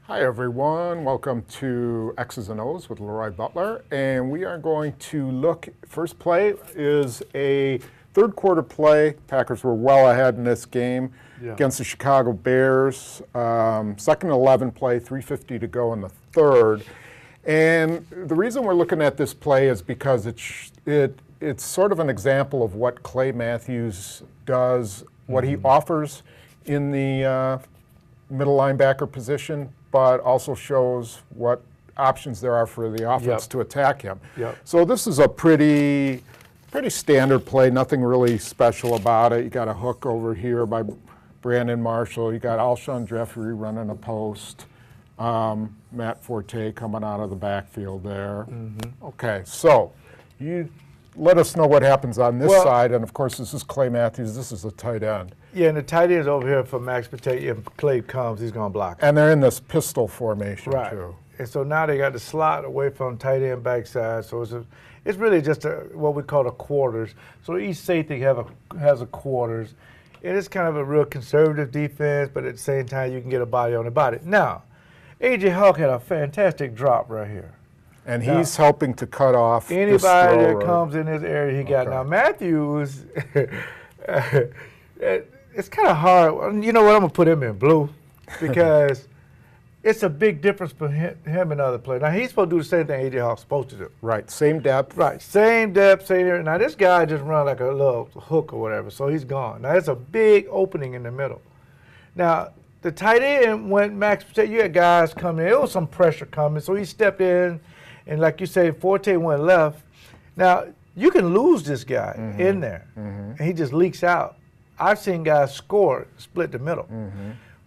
Hi everyone, welcome to X's and O's with LeRoy Butler, and we are going to look, first play is a third quarter play. Packers were well ahead in this game against the Chicago Bears. Second and 11 play, 3:50 to go in the third. And the reason we're looking at this play is because it's sort of an example of what Clay Matthews does, what he offers in the middle linebacker position, but also shows what options there are for the offense to attack him. So this is a pretty standard play, nothing really special about it. You got a hook over here by Brandon Marshall. You got Alshon Jeffrey running a post. Matt Forte coming out of the backfield there. Okay, so you let us know what happens on this side, and of course this is Clay Matthews, this is a tight end. Yeah, and the tight end is over here for Max Patel. If Clay comes, he's going to block him. And they're in this pistol formation too. And so now they got the slot away from tight end backside, so it's really just what we call the quarters. So each safety has a quarters, and it's kind of a real conservative defense, but at the same time you can get a body on the body. Now, A.J. Hawk had a fantastic drop right here. And he's helping to cut off anybody that comes in this area. He got now Matthews. It's kind of hard. You know what? I'm gonna put him in blue because it's a big difference for him and other players. Now he's supposed to do the same thing A.J. Hawk's supposed to do. Right. Same depth. Right. Same depth. Same area. Now this guy just run like a little hook or whatever, so he's gone. Now there's a big opening in the middle. Now the tight end when Max Patel, you had guys coming in. There was some pressure coming, so he stepped in. And like you say, Forte went left. Now, you can lose this guy in there, and he just leaks out. I've seen guys score, split the middle.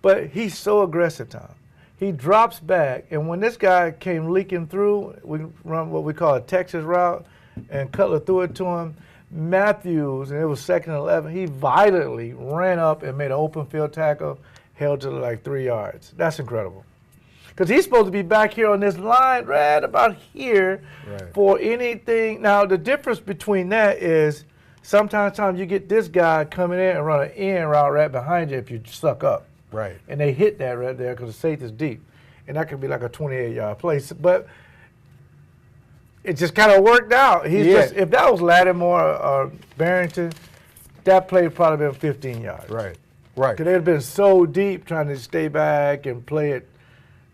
But he's so aggressive, Tom. He drops back, and when this guy came leaking through, we run what we call a Texas route, and Cutler threw it to him. Matthews, and it was second and 11, he violently ran up and made an open field tackle, held to like 3 yards. That's incredible. Because he's supposed to be back here on this line right about here for anything. Now, the difference between that is sometimes you get this guy coming in and run an in route right behind you if you suck up. Right. And they hit that right there because the safety's deep. And that could be like a 28-yard play. But it just kind of worked out. If that was Lattimore or Barrington, that play would probably been 15 yards. Right. Because they'd have been so deep trying to stay back and play it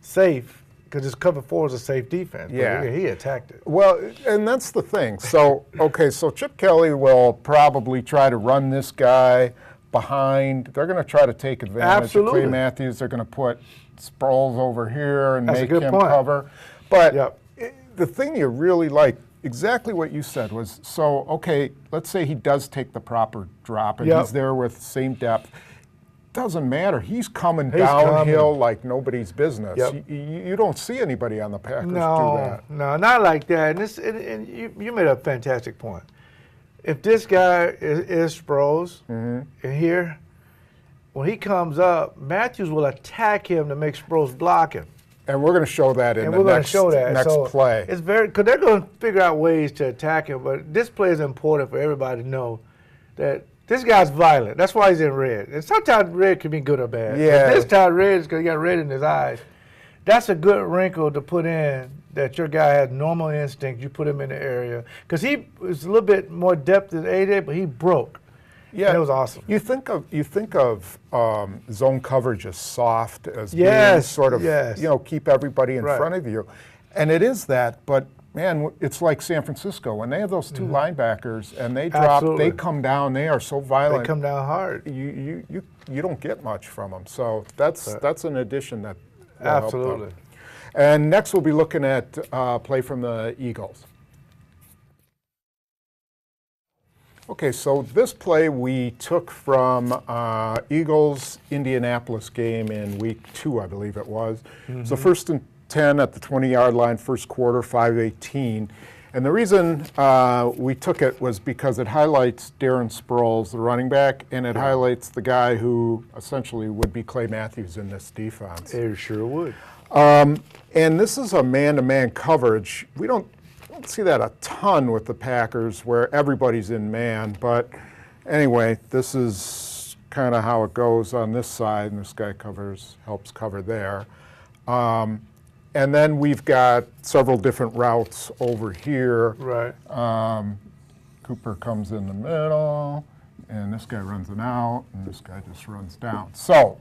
safe, because his cover four is a safe defense. Yeah. He attacked it. Well, and that's the thing. So, okay, so Chip Kelly will probably try to run this guy behind. They're going to try to take advantage of Clay Matthews. They're going to put Sproles over here and make him cover. But the thing you really like, exactly what you said was, so, okay, let's say he does take the proper drop and he's there with same depth. Doesn't matter. He's coming downhill like nobody's business. You don't see anybody on the Packers do that. No, not like that. And you made a fantastic point. If this guy is Sproles and here, when he comes up, Matthews will attack him to make Sproles block him. And we're going to show that in the next play. It's because they're going to figure out ways to attack him. But this play is important for everybody to know that this guy's violent. That's why he's in red. And sometimes red can be good or bad. Yeah. But this time red is because he got red in his eyes. That's a good wrinkle to put in, that your guy has normal instinct. You put him in the area. Because he was a little bit more depth than AJ, but he broke. Yeah. And it was awesome. You think of zone coverage as soft, as being sort of, keep everybody in front of you. And it is that, but man, it's like San Francisco. When they have those two linebackers and they drop, they come down, they are so violent. They come down hard. You don't get much from them. So that's an addition that will help them. And next we'll be looking at play from the Eagles. Okay, so this play we took from Eagles-Indianapolis game in week 2, I believe it was. So first and 10 at the 20-yard line, first quarter, 5:18. And the reason we took it was because it highlights Darren Sproles, the running back, and it highlights the guy who essentially would be Clay Matthews in this defense. It sure would. And this is a man-to-man coverage. We don't see that a ton with the Packers where everybody's in man. But anyway, this is kind of how it goes on this side, and this guy helps cover there. And then we've got several different routes over here. Right. Cooper comes in the middle, and this guy runs it out, and this guy just runs down. So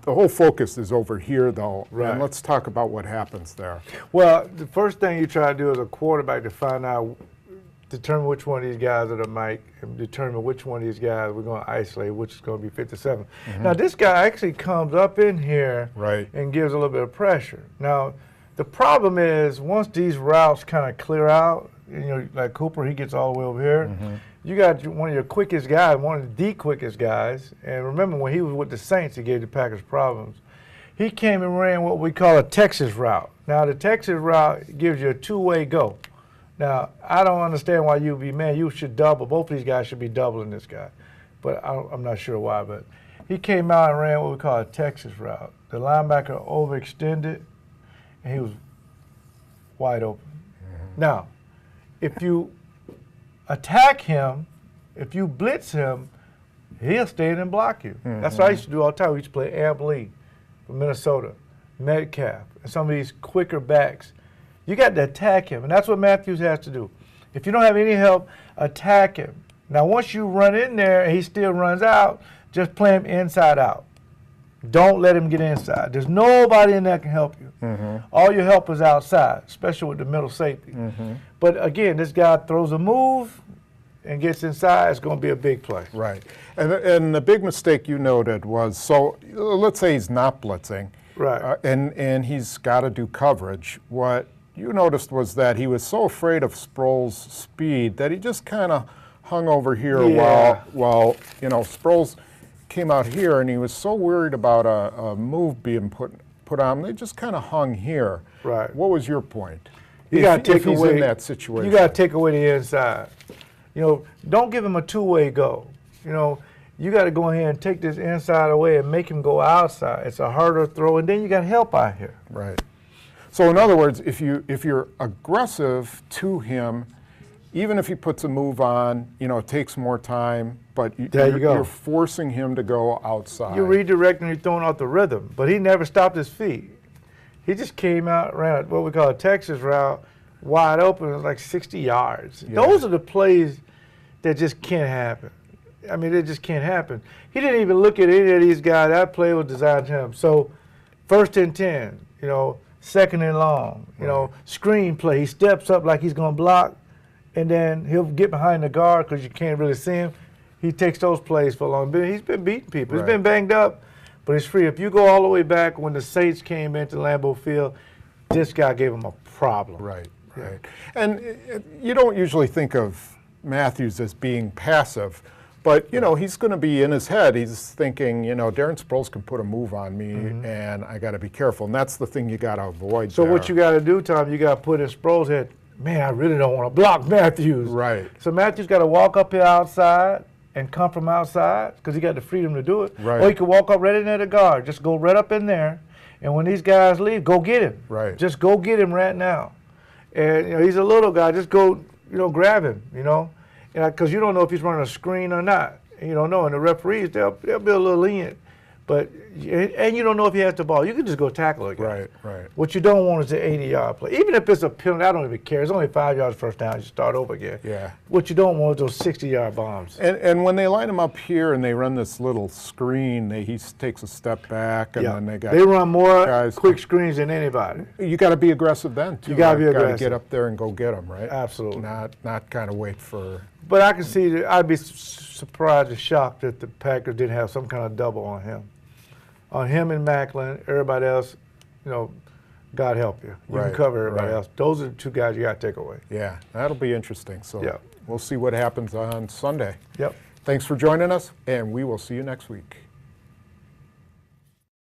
the whole focus is over here, though. Right. And let's talk about what happens there. Well, the first thing you try to do as a quarterback to find out, determine which one of these guys are the Mike, and determine which one of these guys we're going to isolate, which is going to be 57. Now, this guy actually comes up in here Right. and gives a little bit of pressure. Now, the problem is once these routes kind of clear out, you know, like Cooper, he gets all the way over here. You got one of your quickest guys, one of the quickest guys. And remember, when he was with the Saints, he gave the Packers problems. He came and ran what we call a Texas route. Now, the Texas route gives you a two-way go. Now, I don't understand why you'd be mad. You should double. Both of these guys should be doubling this guy. But I'm not sure why. But he came out and ran what we call a Texas route. The linebacker overextended, and he was wide open. Now, if you attack him, if you blitz him, he'll stay in and block you. That's what I used to do all the time. We used to play Amp Lee from Minnesota, Metcalf, and some of these quicker backs. You got to attack him, and that's what Matthews has to do. If you don't have any help, attack him. Now, once you run in there and he still runs out, just play him inside out. Don't let him get inside. There's nobody in there that can help you. All your help is outside, especially with the middle safety. But again, this guy throws a move and gets inside, it's going to be a big play. Right. And the big mistake you noted was, so let's say he's not blitzing. Right. And he's got to do coverage. What you noticed was that he was so afraid of Sproles' speed that he just kind of hung over here while you know, Sproles came out here, and he was so worried about a move being put on him, they just kind of hung here. Right. What was your point? You got to take if he's away in that situation. You got to take away the inside. You know, don't give him a two-way go. You know, you got to go ahead and take this inside away and make him go outside. It's a harder throw, and then you got help out here. Right. So in other words, if you're aggressive to him, even if he puts a move on, you know, it takes more time, but you're forcing him to go outside. You're redirecting, you're throwing out the rhythm, but he never stopped his feet. He just came out, ran what we call a Texas route, wide open, it was like 60 yards. Yeah. Those are the plays that just can't happen. I mean, it just can't happen. He didn't even look at any of these guys. That play was designed to him. So 1st and 10, you know, 2nd and long, you know, screen play. He steps up like he's going to block, and then he'll get behind the guard because you can't really see him. He takes those plays for a long bit. He's been beating people. He's been banged up, but he's free. If you go all the way back when the Saints came into Lambeau Field, this guy gave him a problem. Right. And you don't usually think of Matthews as being passive, but, you know, he's going to be in his head. He's thinking, you know, Darren Sproles can put a move on me, and I got to be careful. And that's the thing you got to avoid. So what you got to do, Tom, you got to put in Sproles' head, man, I really don't want to block Matthews. Right. So Matthews got to walk up here outside and come from outside because he got the freedom to do it. Right. Or he could walk up right in there to guard. Just go right up in there, and when these guys leave, go get him. Right. Just go get him right now. And, you know, he's a little guy. Just go, you know, grab him, you know, because you don't know if he's running a screen or not. You don't know. And the referees, they'll be a little lenient. But, and you don't know if he has the ball. You can just go tackle again. Right. What you don't want is an 80-yard play. Even if it's a penalty, I don't even care. It's only 5 yards first down. You start over again. Yeah. What you don't want is those 60-yard bombs. And when they line him up here and they run this little screen, he takes a step back, and then they run more guys quick screens than anybody. You got to be aggressive then, too. You got to be aggressive. Got to get up there and go get them, right? Absolutely. Not kind of wait for. But I can see that I'd be surprised and shocked that the Packers didn't have some kind of double on him. On him and Macklin, everybody else, you know, God help you. You can cover everybody else. Those are the two guys you got to take away. Yeah, that'll be interesting. So we'll see what happens on Sunday. Yep. Thanks for joining us, and we will see you next week.